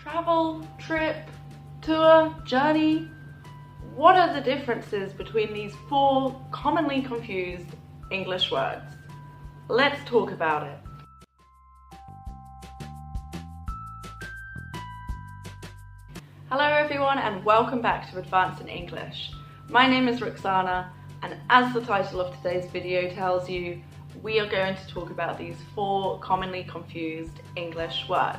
Travel, trip, tour, journey. What are the differences between these four commonly confused English words? Let's talk about it. Hello everyone and welcome back to Advanced in English. My name is Roxana and as the title of today's video tells you, we are going to talk about these four commonly confused English words.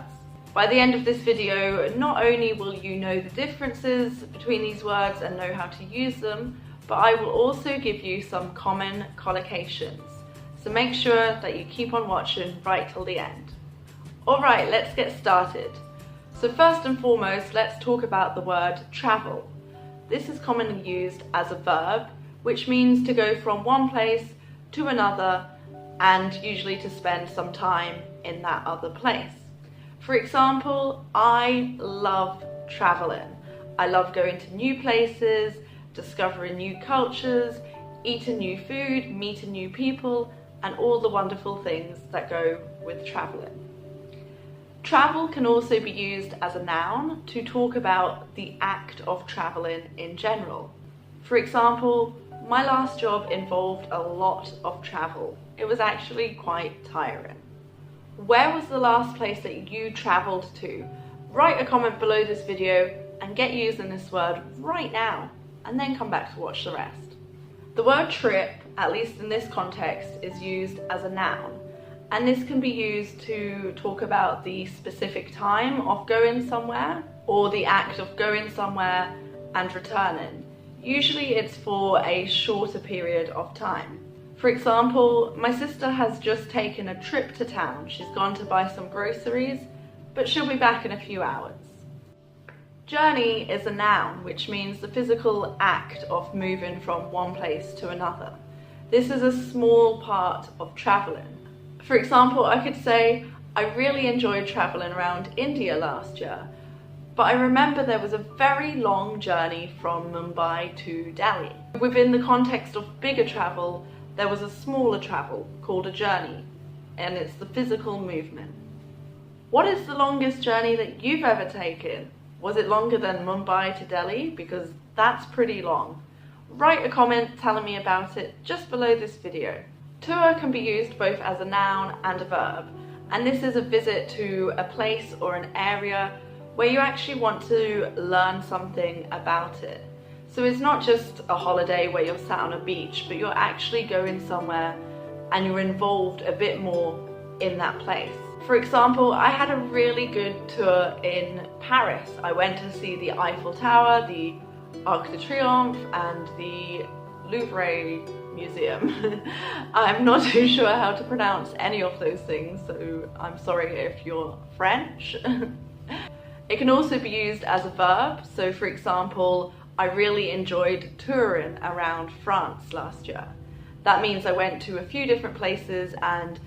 By the end of this video, not only will you know the differences between these words and know how to use them, but I will also give you some common collocations. So make sure that you keep on watching right till the end. Alright, let's get started. So first and foremost, let's talk about the word travel. This is commonly used as a verb, which means to go from one place to another and usually to spend some time in that other place. For example, I love traveling. I love going to new places, discovering new cultures, eating new food, meeting new people, and all the wonderful things that go with traveling. Travel can also be used as a noun to talk about the act of traveling in general. For example, my last job involved a lot of travel. It was actually quite tiring. Where was the last place that you travelled to? Write a comment below this video and get using this word right now, and then come back to watch the rest. The word trip, at least in this context, is used as a noun. And this can be used to talk about the specific time of going somewhere or the act of going somewhere and returning. Usually it's for a shorter period of time. For example, my sister has just taken a trip to town. She's gone to buy some groceries, but she'll be back in a few hours. Journey is a noun, which means the physical act of moving from one place to another. This is a small part of traveling. For example, I could say, I really enjoyed traveling around India last year, but I remember there was a very long journey from Mumbai to Delhi. Within the context of bigger travel, there was a smaller travel called a journey, and it's the physical movement. What is the longest journey that you've ever taken? Was it longer than Mumbai to Delhi? Because that's pretty long. Write a comment telling me about it just below this video. Tour can be used both as a noun and a verb, and this is a visit to a place or an area where you actually want to learn something about it. So it's not just a holiday where you're sat on a beach, but you're actually going somewhere and you're involved a bit more in that place. For example, I had a really good tour in Paris. I went to see the Eiffel Tower, the Arc de Triomphe, and the Louvre Museum. I'm not too sure how to pronounce any of those things, so I'm sorry if you're French. It can also be used as a verb. So for example, I really enjoyed touring around France last year. That means I went to a few different places and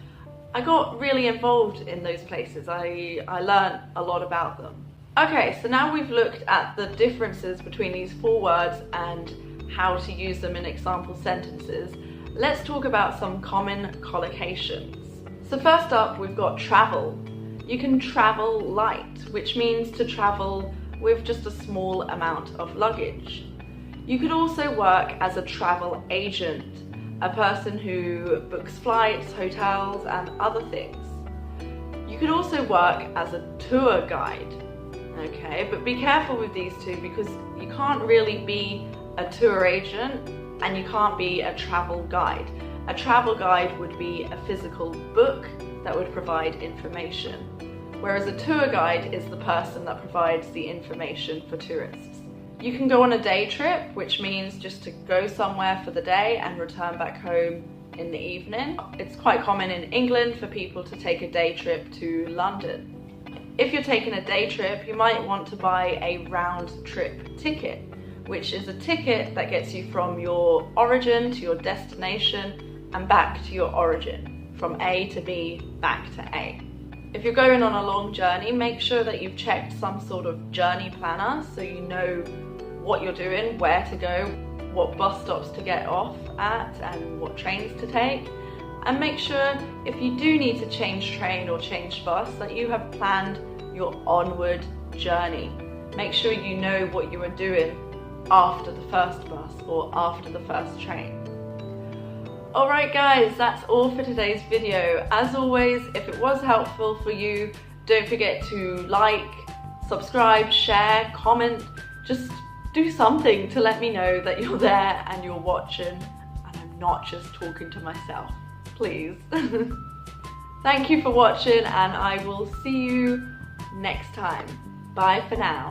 I got really involved in those places. I learned a lot about them. Okay, so now we've looked at the differences between these four words and how to use them in example sentences. Let's talk about some common collocations. So first up, we've got travel. You can travel light, which means to travel with just a small amount of luggage. You could also work as a travel agent, a person who books flights, hotels, and other things. You could also work as a tour guide. Okay, but be careful with these two because you can't really be a tour agent and you can't be a travel guide. A travel guide would be a physical book that would provide information, whereas a tour guide is the person that provides the information for tourists. You can go on a day trip, which means just to go somewhere for the day and return back home in the evening. It's quite common in England for people to take a day trip to London. If you're taking a day trip, you might want to buy a round trip ticket, which is a ticket that gets you from your origin to your destination and back to your origin, from A to B, back to A. If you're going on a long journey, make sure that you've checked some sort of journey planner so you know what you're doing, where to go, what bus stops to get off at and what trains to take. And make sure if you do need to change train or change bus that you have planned your onward journey. Make sure you know what you are doing after the first bus or after the first train. Alright guys, that's all for today's video. As always, if it was helpful for you, don't forget to like, subscribe, share, comment, just do something to let me know that you're there and you're watching and I'm not just talking to myself, please. Thank you for watching and I will see you next time. Bye for now.